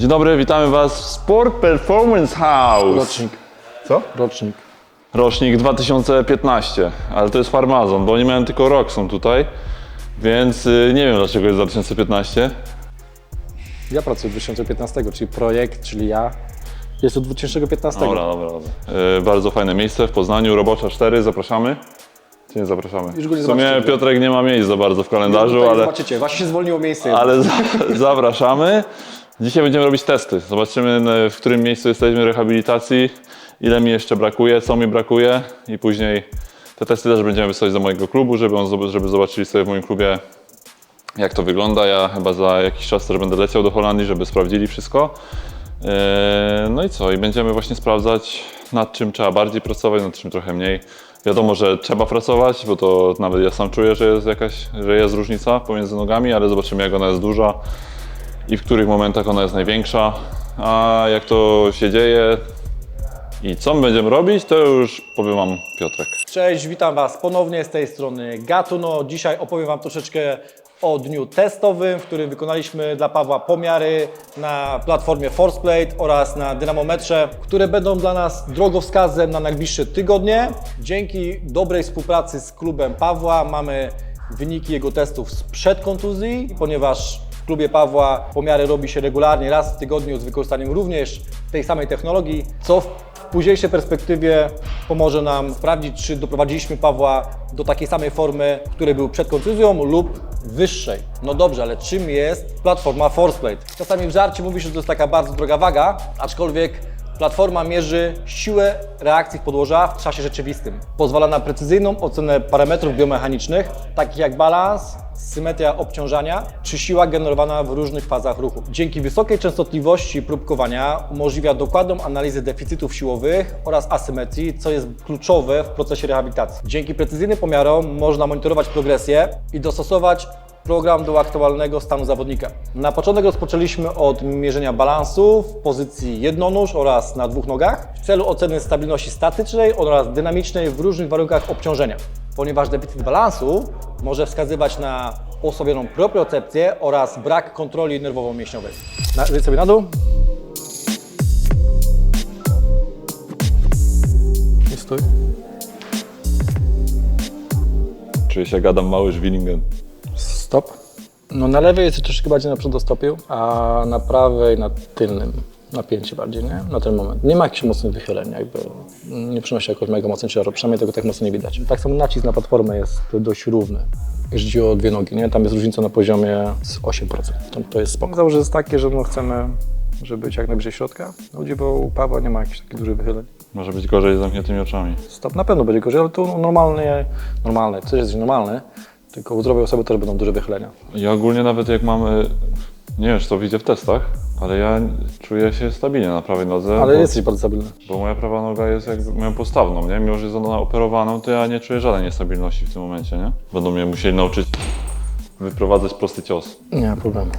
Dzień dobry, witamy Was w Sport Performance House. Rocznik. Co? Rocznik. Rocznik 2015, ale to jest farmazon, bo oni mają tylko rok, są tutaj, więc nie wiem dlaczego jest 2015. Ja pracuję od 2015, czyli projekt, czyli ja. Jest od 2015. Dobra. Bardzo fajne miejsce w Poznaniu, Robocza 4, zapraszamy. Czy nie zapraszamy? Już go nie W sumie zobaczycie. Piotrek nie ma miejsc za bardzo w kalendarzu, ale... Zobaczycie, właśnie się zwolniło miejsce. Ale zapraszamy. Dzisiaj będziemy robić testy. Zobaczymy, w którym miejscu jesteśmy rehabilitacji, ile mi jeszcze brakuje, co mi brakuje i później te testy też będziemy wysłać do mojego klubu, żeby zobaczyli sobie w moim klubie, jak to wygląda. Ja chyba za jakiś czas też będę leciał do Holandii, żeby sprawdzili wszystko. No i co? I będziemy właśnie sprawdzać, nad czym trzeba bardziej pracować, nad czym trochę mniej. Wiadomo, że trzeba pracować, bo to nawet ja sam czuję, że jest różnica pomiędzy nogami, ale zobaczymy, jak ona jest duża i w których momentach ona jest największa, a jak to się dzieje i co my będziemy robić, to już powie Wam Piotrek. Cześć, witam Was ponownie z tej strony Gatuno. Dzisiaj opowiem Wam troszeczkę o dniu testowym, w którym wykonaliśmy dla Pawła pomiary na platformie Forceplate oraz na dynamometrze, które będą dla nas drogowskazem na najbliższe tygodnie. Dzięki dobrej współpracy z klubem Pawła mamy wyniki jego testów sprzed kontuzji, ponieważ w klubie Pawła pomiary robi się regularnie, raz w tygodniu z wykorzystaniem również tej samej technologii, co w późniejszej perspektywie pomoże nam sprawdzić, czy doprowadziliśmy Pawła do takiej samej formy, w której był przed kontuzją lub wyższej. No dobrze, ale czym jest platforma Forceplate? Czasami w żarcie mówi się, że to jest taka bardzo droga waga, aczkolwiek platforma mierzy siłę reakcji w podłoża w czasie rzeczywistym. Pozwala na precyzyjną ocenę parametrów biomechanicznych, takich jak balans, symetria obciążania czy siła generowana w różnych fazach ruchu. Dzięki wysokiej częstotliwości próbkowania umożliwia dokładną analizę deficytów siłowych oraz asymetrii, co jest kluczowe w procesie rehabilitacji. Dzięki precyzyjnym pomiarom można monitorować progresję i dostosować program do aktualnego stanu zawodnika. Na początek rozpoczęliśmy od mierzenia balansu w pozycji jednonóż oraz na dwóch nogach w celu oceny stabilności statycznej oraz dynamicznej w różnych warunkach obciążenia. Ponieważ deficyt balansu może wskazywać na osłabioną propriocepcję oraz brak kontroli nerwowo-mięśniowej. Zejdź sobie na dół. I stój. Czuję się jak Adam Małysz-Willingen. Stop. No na lewej jest troszeczkę bardziej na przodostopiu, a na prawej na tylnym napięcie bardziej, nie? Na ten moment. Nie ma jakichś mocnych wychyleń, jakby nie przynosi jakoś mega mocnych ciężarów, przynajmniej tego tak mocno nie widać. Tak samo nacisk na platformę jest dość równy, jeśli chodzi o dwie nogi, nie? Tam jest różnica na poziomie z 8%, to jest spoko. Założenie jest takie, że chcemy, żeby być jak najbliżej środka, bo u Pawła nie ma jakichś takich dużych wychyleń. Może być gorzej z zamkniętymi oczami. Stop, na pewno będzie gorzej, ale to normalne, coś jest normalne. Tylko u zdrowej osoby też będą duże wychylenia. Ja ogólnie nawet jak mamy, nie wiem czy to widzę w testach, ale ja czuję się stabilnie na prawej nodze. Ale jesteś bardzo stabilny. Bo moja prawa noga jest jakby moją postawną, nie? Mimo że jest ona operowaną, to ja nie czuję żadnej niestabilności w tym momencie, nie? Będą mnie musieli nauczyć wyprowadzać prosty cios, Nie ma problemu.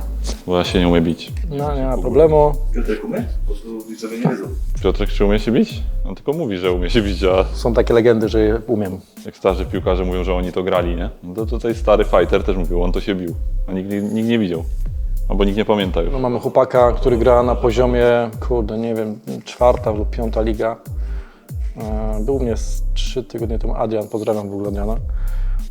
bo ja się nie umiem bić. No nie ma problemu. Piotrek umie? Bo tu widzowie nie wiedzą. Piotrek, czy umie się bić? On tylko mówi, że umie się bić, a Są takie legendy, że je umiem. jak starzy piłkarze mówią, że oni to grali, nie? No to tutaj stary fighter też mówił, on to się bił, a nikt nie widział. Albo nikt nie pamięta już. No, mamy chłopaka, który gra na poziomie, kurde, nie wiem, 4. lub 5. liga. Był u mnie z 3 tygodnie temu Adrian, pozdrawiam w ogóle Adriana,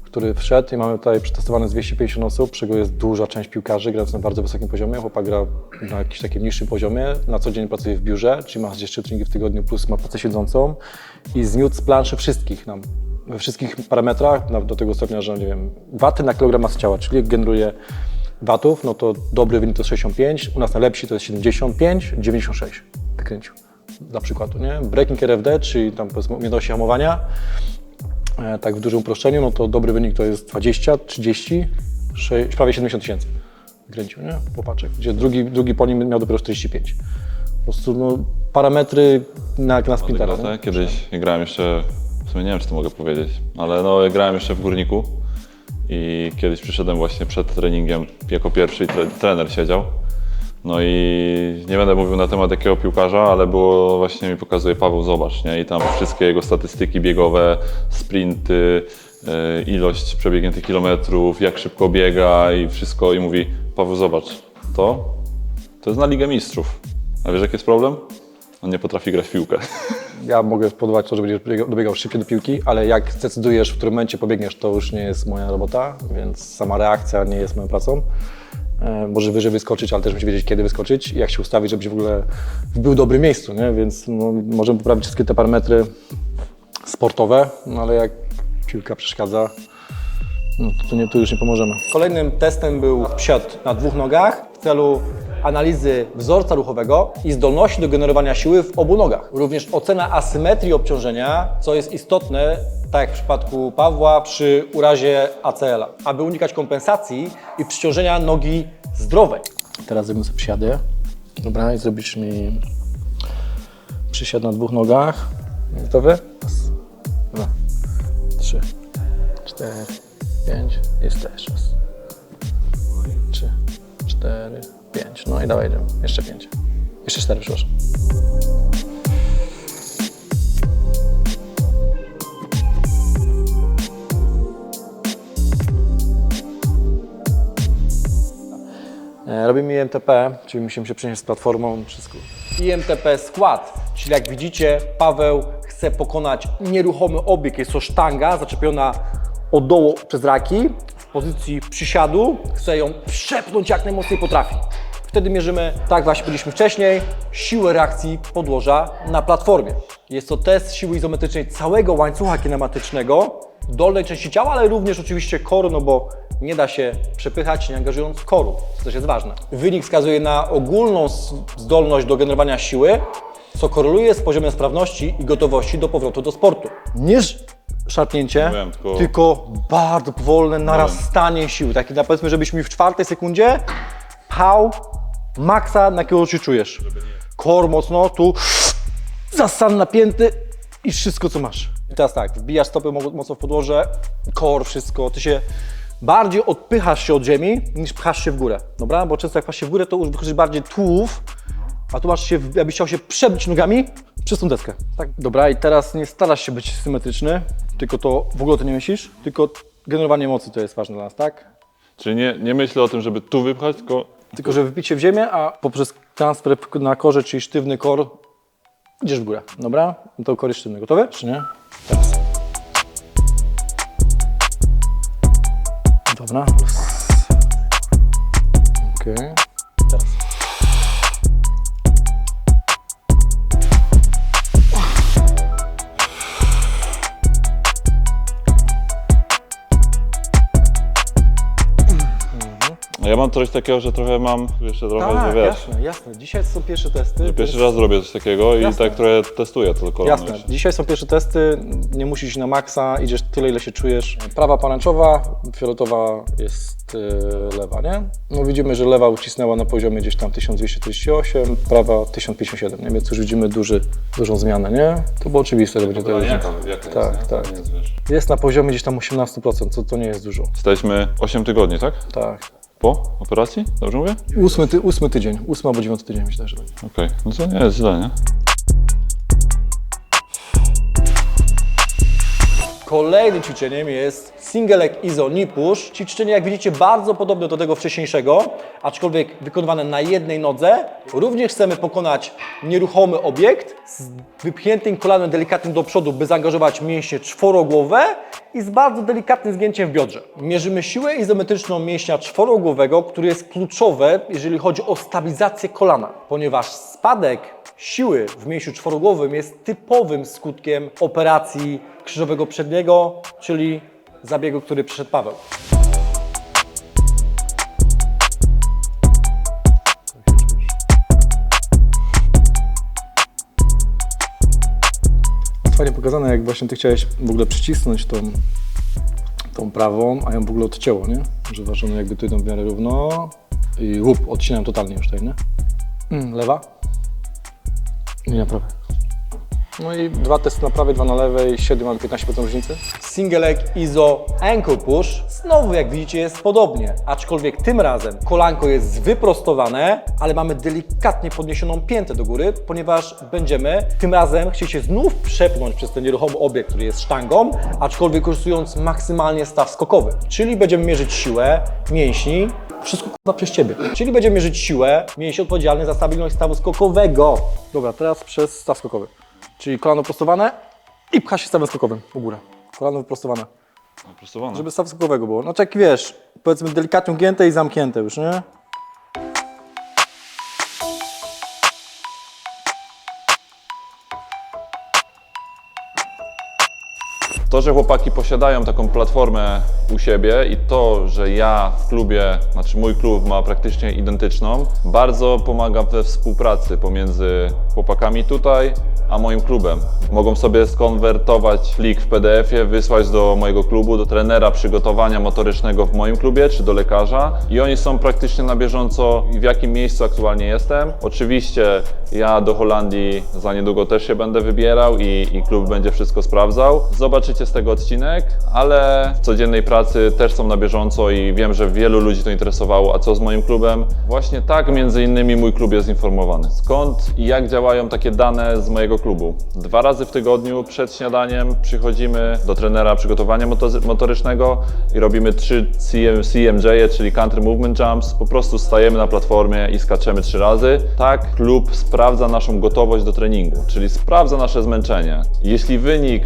który wszedł i mamy tutaj przetestowane z 250 osób, z czego jest duża część piłkarzy grając na bardzo wysokim poziomie. Chłopak gra na jakimś takim niższym poziomie, na co dzień pracuje w biurze, czyli ma gdzieś 3 treningi w tygodniu plus ma pracę siedzącą i zniósł z planszy wszystkich nam. We wszystkich parametrach, nawet do tego stopnia, że nie wiem, waty na kilogram masy ciała, czyli jak generuje watów, no to dobry wynik to jest 65, u nas najlepsi to jest 75, 96 wykręcił, dla przykładu, nie? Breaking RFD, czyli tam powiedzmy umiejętności hamowania, tak w dużym uproszczeniu, no to dobry wynik to jest 20, 30, 6, prawie 70 tysięcy wykręcił, nie? Chłopaczek, gdzie drugi po nim miał dopiero 45. Po prostu no, parametry na sprintera. nie? Kiedyś grałem jeszcze, w sumie nie wiem czy to mogę powiedzieć, ale no grałem jeszcze w Górniku i kiedyś przyszedłem właśnie przed treningiem, jako pierwszy i trener siedział. No i nie będę mówił na temat jakiego piłkarza, ale było właśnie mi pokazuje Paweł, zobacz, nie? I tam wszystkie jego statystyki biegowe, sprinty, ilość przebiegniętych kilometrów, jak szybko biega i wszystko i mówi, Paweł, zobacz, to To jest na Ligę Mistrzów. A wiesz, jaki jest problem? On nie potrafi grać w piłkę. Ja mogę spowodować to, że będziesz dobiegał szybciej do piłki, ale jak zdecydujesz, w którym momencie pobiegniesz, to już nie jest moja robota, więc sama reakcja nie jest moją pracą. Może wyżej wyskoczyć, ale też musi wiedzieć, kiedy wyskoczyć i jak się ustawić, żebyś w ogóle był w dobrym miejscu, nie? Więc no, możemy poprawić wszystkie te parametry sportowe, no, ale jak piłka przeszkadza, no, to już nie pomożemy. Kolejnym testem był wsiad na 2 nogach w celu analizy wzorca ruchowego i zdolności do generowania siły w obu nogach. Również ocena asymetrii obciążenia, co jest istotne, tak jak w przypadku Pawła, przy urazie ACL-a, aby unikać kompensacji i przyciążenia nogi zdrowej. Teraz zrobimy sobie przysiady. Dobra, i zrobisz mi przysiad na 2 nogach. Gotowy? Raz, 2, 3, 4, 5. Jest też. Raz, 3, 4, 5. No i dawaj, idziemy. Jeszcze 5. Jeszcze 4, przepraszam. Robimy IMTP, czyli musimy się przenieść z platformą, wszystko. IMTP skład, czyli jak widzicie, Paweł chce pokonać nieruchomy obiekt. Jest to sztanga zaczepiona od dołu przez raki w pozycji przysiadu. Chce ją przepchnąć jak najmocniej potrafi. Wtedy mierzymy, tak właśnie byliśmy wcześniej, siłę reakcji podłoża na platformie. Jest to test siły izometrycznej całego łańcucha kinematycznego, dolnej części ciała, ale również oczywiście koru, no bo nie da się przepychać, nie angażując koru, co też jest ważne. Wynik wskazuje na ogólną zdolność do generowania siły, co koreluje z poziomem sprawności i gotowości do powrotu do sportu. Nie szarpnięcie, Wiem, tylko bardzo powolne narastanie siły. Takie powiedzmy, żebyś mi w 4 sekundzie pchał maksa, na jakiego się czujesz. Kor mocno, tu zastan napięty i wszystko co masz. I teraz tak, wbijasz stopy mocno w podłoże, kor, wszystko, ty się bardziej odpychasz się od ziemi niż pchasz się w górę, dobra? Bo często jak pchasz się w górę, to już wychodzi bardziej tułów, a tu masz się, jakbyś chciał się przebić nogami przez tą deskę. Tak. Dobra, i teraz nie starasz się być symetryczny, tylko to w ogóle to nie myślisz, tylko generowanie mocy to jest ważne dla nas, tak? Czyli nie myślę o tym, żeby tu wypchać, Tylko, że wbicie w ziemię, a poprzez transfer na korze, czyli sztywny kor, idziesz w górę, dobra? No to kor jest sztywny. Gotowy, czy nie? Teraz. Dobra. Okej. Teraz. Ja mam coś takiego, że trochę mam, jeszcze trochę, że wiesz, jasne, jasne. Dzisiaj są pierwsze testy. że pierwszy raz robię coś takiego Jasne. i tak trochę testuję to kolano. Jasne. jeszcze. Dzisiaj są pierwsze testy, nie musisz iść na maksa, idziesz tyle, ile się czujesz. Prawa pomarańczowa, fioletowa jest lewa, nie? No widzimy, że lewa ucisnęła na poziomie gdzieś tam 1248, prawa 1057, nie? Więc już widzimy dużą zmianę, nie? To było oczywiste, że będzie to różnica. Tak, tak. Jest na poziomie gdzieś tam 18%, to nie jest dużo. Jesteśmy 8 tygodni, tak? Tak. Po operacji? Dobrze mówię? 8 tydzień, 8 albo 9 tydzień myślę, że będzie. Okej, no to nie jest źle, nie? Kolejnym ćwiczeniem jest single leg iso knee push. Ćwiczenie, jak widzicie, bardzo podobne do tego wcześniejszego, aczkolwiek wykonywane na jednej nodze. Również chcemy pokonać nieruchomy obiekt z wypchniętym kolanem delikatnym do przodu, by zaangażować mięśnie czworogłowe i z bardzo delikatnym zgięciem w biodrze. Mierzymy siłę izometryczną mięśnia czworogłowego, który jest kluczowe, jeżeli chodzi o stabilizację kolana, ponieważ spadek siły w mięsiu czworogłowym jest typowym skutkiem operacji krzyżowego przedniego, czyli zabiegu, który przeszedł Paweł. Fajnie pokazane, jak właśnie ty chciałeś w ogóle przycisnąć tą prawą, a ją w ogóle odcięło, nie? Że ważone jakby tu idą w miarę równo i łup, odcinam totalnie już tutaj, nie? Lewa. I na prawej. No i 2 testy na prawej, 2 na lewej, średnio mamy 15% różnicy. Single leg Iso Ankle Push. Znowu jak widzicie jest podobnie, aczkolwiek tym razem kolanko jest wyprostowane, ale mamy delikatnie podniesioną piętę do góry, ponieważ będziemy tym razem chcieli się znów przepchnąć przez ten nieruchomy obiekt, który jest sztangą, aczkolwiek korzystując maksymalnie staw skokowy. Czyli będziemy mierzyć siłę mięśni, wszystko kurwa przez Ciebie. Czyli będziemy mierzyć siłę mięśni odpowiedzialnych za stabilność stawu skokowego. Dobra, teraz przez staw skokowy. Czyli kolano prostowane i pcha się stawem skokowym u górę. Kolano wyprostowane. Prostowane. Żeby staw skokowego było. Znaczy jak wiesz, powiedzmy delikatnie ugięte i zamknięte już, nie? To, że chłopaki posiadają taką platformę u siebie i to, że ja w klubie, znaczy mój klub ma praktycznie identyczną, bardzo pomaga we współpracy pomiędzy chłopakami tutaj a moim klubem. Mogą sobie skonwertować plik w PDF-ie, wysłać do mojego klubu, do trenera przygotowania motorycznego w moim klubie czy do lekarza i oni są praktycznie na bieżąco, w jakim miejscu aktualnie jestem. Oczywiście ja do Holandii za niedługo też się będę wybierał i klub będzie wszystko sprawdzał. Zobaczycie z tego odcinek, ale w codziennej pracy też są na bieżąco i wiem, że wielu ludzi to interesowało, a co z moim klubem? Właśnie tak między innymi mój klub jest informowany. Skąd i jak działają takie dane z mojego klubu? 2 razy w tygodniu przed śniadaniem przychodzimy do trenera przygotowania motorycznego i robimy 3 CMJ, czyli Country Movement Jumps. Po prostu stajemy na platformie i skaczemy 3 razy. Tak klub sprawdza naszą gotowość do treningu, czyli sprawdza nasze zmęczenie. Jeśli wynik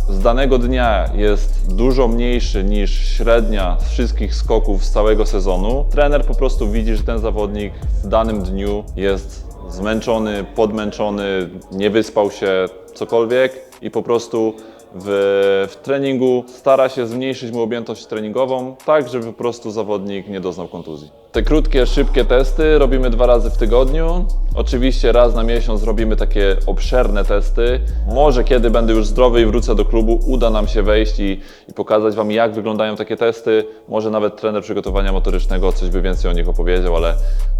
z danego dnia jest dużo mniejszy niż średnia z wszystkich skoków z całego sezonu, trener po prostu widzi, że ten zawodnik w danym dniu jest zmęczony, podmęczony, nie wyspał się, cokolwiek i po prostu w treningu stara się zmniejszyć mu objętość treningową, tak żeby po prostu zawodnik nie doznał kontuzji. Te krótkie, szybkie testy robimy 2 razy w tygodniu. Oczywiście raz na miesiąc robimy takie obszerne testy. Może kiedy będę już zdrowy i wrócę do klubu, uda nam się wejść i pokazać Wam, jak wyglądają takie testy. Może nawet trener przygotowania motorycznego coś by więcej o nich opowiedział, ale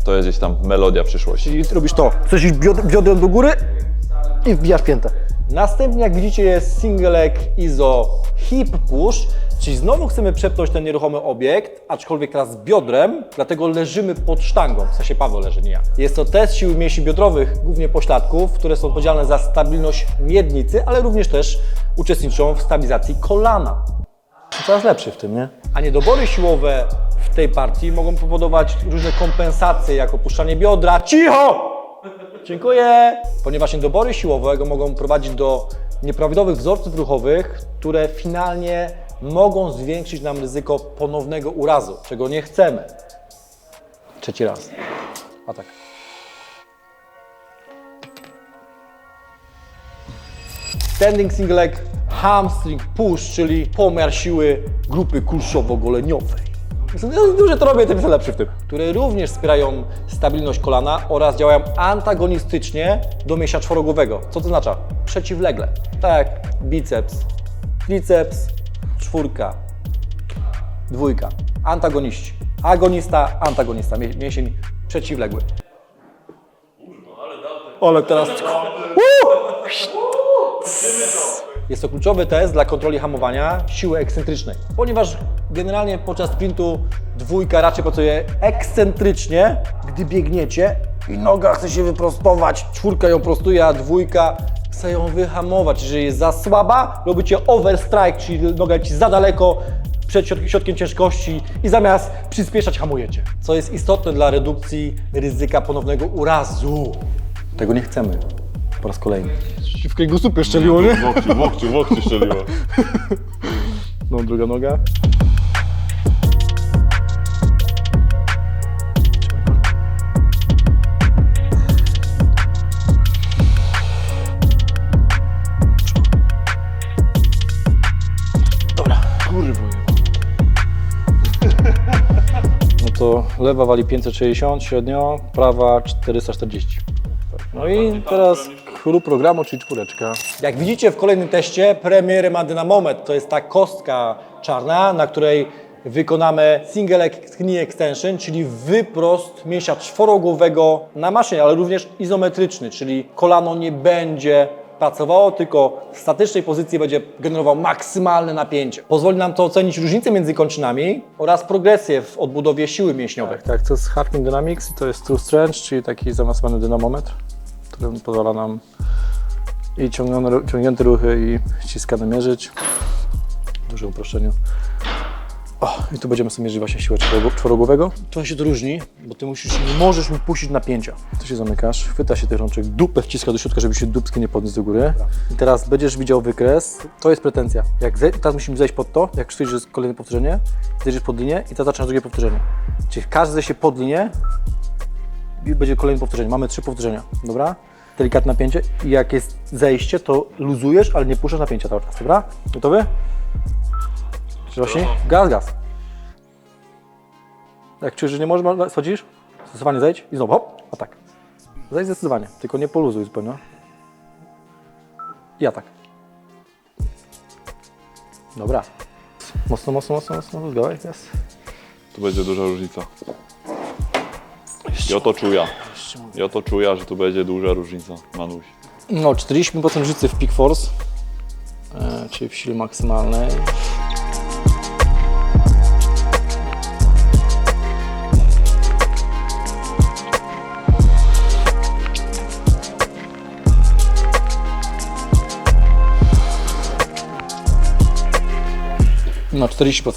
to jest gdzieś tam melodia przyszłości. Czyli robisz to, chcesz iść biodrem do góry i wbijasz piętę. Następnie, jak widzicie, jest single leg Iso Hip Push, czyli znowu chcemy przepchnąć ten nieruchomy obiekt, aczkolwiek teraz biodrem, dlatego leżymy pod sztangą, w sensie Paweł leży, nie ja. Jest to test siły mięśni biodrowych, głównie pośladków, które są odpowiedzialne za stabilność miednicy, ale również też uczestniczą w stabilizacji kolana. Coraz lepszy w tym, nie? A niedobory siłowe w tej partii mogą powodować różne kompensacje, jak opuszczanie biodra. Cicho! Dziękuję! Ponieważ niedobory siłowe mogą prowadzić do nieprawidłowych wzorców ruchowych, które finalnie mogą zwiększyć nam ryzyko ponownego urazu, czego nie chcemy. 3. raz. A tak. Standing single leg hamstring push, czyli pomiar siły grupy kulszowo-goleniowej. Dużo to robię, tym lepszy w tym. Które również wspierają stabilność kolana oraz działają antagonistycznie do mięśnia czworogłowego. Co to oznacza? Przeciwlegle. Tak, biceps, triceps, 4, 2. Antagoniści. Agonista, antagonista. Mięsień przeciwległy. Ale teraz... Jest to kluczowy test dla kontroli hamowania siły ekscentrycznej, ponieważ generalnie podczas sprintu 2 raczej pracuje ekscentrycznie, gdy biegniecie i noga chce się wyprostować, 4 ją prostuje, a 2 chce ją wyhamować. Jeżeli jest za słaba, robicie overstrike, czyli noga leci za daleko przed środkiem ciężkości i zamiast przyspieszać, hamujecie. Co jest istotne dla redukcji ryzyka ponownego urazu. Tego nie chcemy. Po raz kolejny. W kręgosłupie szczeliło, nie? W łokciu szczeliło. No, druga noga. Dobra. Kurwa. No to lewa wali 560 średnio, prawa 440. No i teraz klub programu, czyli 4. Jak widzicie w kolejnym teście, premierę ma Dynamomet. To jest ta kostka czarna, na której wykonamy single leg knee extension, czyli wyprost mięśnia czworogłowego na maszynie, ale również izometryczny, czyli kolano nie będzie pracowało, tylko w statycznej pozycji będzie generował maksymalne napięcie. Pozwoli nam to ocenić różnicę między kończynami oraz progresję w odbudowie siły mięśniowej. Tak, to jest Harking Dynamics i to jest True Strength, czyli taki zaawansowany dynamometr, który pozwala nam i ciągnięte ruchy i ściskane mierzyć. W dużym uproszczeniu. O, i tu będziemy sobie mierzyć właśnie siłę czworogłowego. To się to różni, bo ty nie możesz mi puścić napięcia. Tu się zamykasz, chwyta się tych rączek, dupę wciska do środka, żeby się dupskie nie podnieść do góry. I teraz będziesz widział wykres. To jest pretensja. Teraz musimy zejść pod to, jak czujesz, że jest kolejne powtórzenie, zejdziesz pod linię i teraz zaczynasz drugie powtórzenie. Czyli każdy zejdzie pod linię i będzie kolejne powtórzenie. Mamy 3 powtórzenia, dobra? Delikatne napięcie i jak jest zejście, to luzujesz, ale nie puszczasz napięcia cały czas, dobra? Gotowy? Rośnie? Gaz. Jak czujesz, że nie możesz, schodzisz, zdecydowanie zejdź i znowu hop, a tak. Zejdź zdecydowanie, tylko nie poluzuj zupełnie. I atak. Dobra. Mocno, zgałeś, jest. Tu będzie duża różnica. Ja to czuję, że tu będzie duża różnica, Manuś. No, 40% różnicy w Peak Force, czyli w sile maksymalnej. No 40%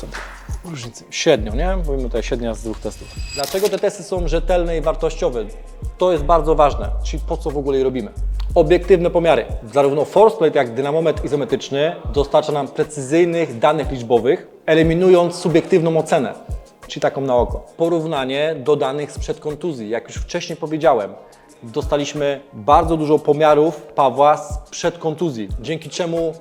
różnicy. Średnio, nie? Mówimy tutaj średnia z 2 testów. Dlaczego te testy są rzetelne i wartościowe? To jest bardzo ważne, czyli po co w ogóle je robimy? Obiektywne pomiary. Zarówno forceplate jak dynamometr izometryczny dostarcza nam precyzyjnych danych liczbowych, eliminując subiektywną ocenę, czyli taką na oko. Porównanie do danych sprzed kontuzji. Jak już wcześniej powiedziałem, dostaliśmy bardzo dużo pomiarów Pawła sprzed kontuzji, dzięki czemu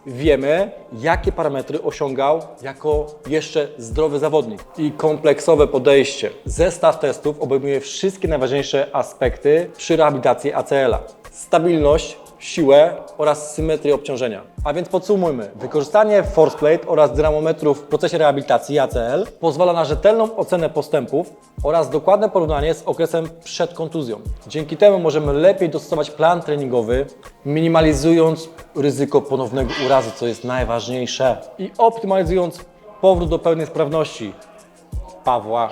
wiemy, jakie parametry osiągał jako jeszcze zdrowy zawodnik. I kompleksowe podejście. Zestaw testów obejmuje wszystkie najważniejsze aspekty przy rehabilitacji ACL-a. Stabilność, siłę oraz symetrię obciążenia. A więc podsumujmy. Wykorzystanie forceplate oraz dynamometrów w procesie rehabilitacji ACL pozwala na rzetelną ocenę postępów oraz dokładne porównanie z okresem przed kontuzją. Dzięki temu możemy lepiej dostosować plan treningowy, minimalizując ryzyko ponownego urazu, co jest najważniejsze, i optymalizując powrót do pełnej sprawności Pawła.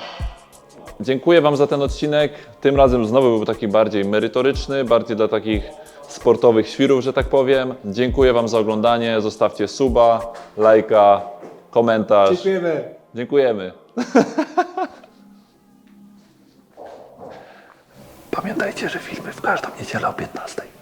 Dziękuję Wam za ten odcinek. Tym razem znowu był taki bardziej merytoryczny, bardziej dla takich sportowych świrów, że tak powiem. Dziękuję Wam za oglądanie. Zostawcie suba, lajka, komentarz. Dziękujemy. Dziękujemy. Pamiętajcie, że filmy w każdą niedzielę o 15.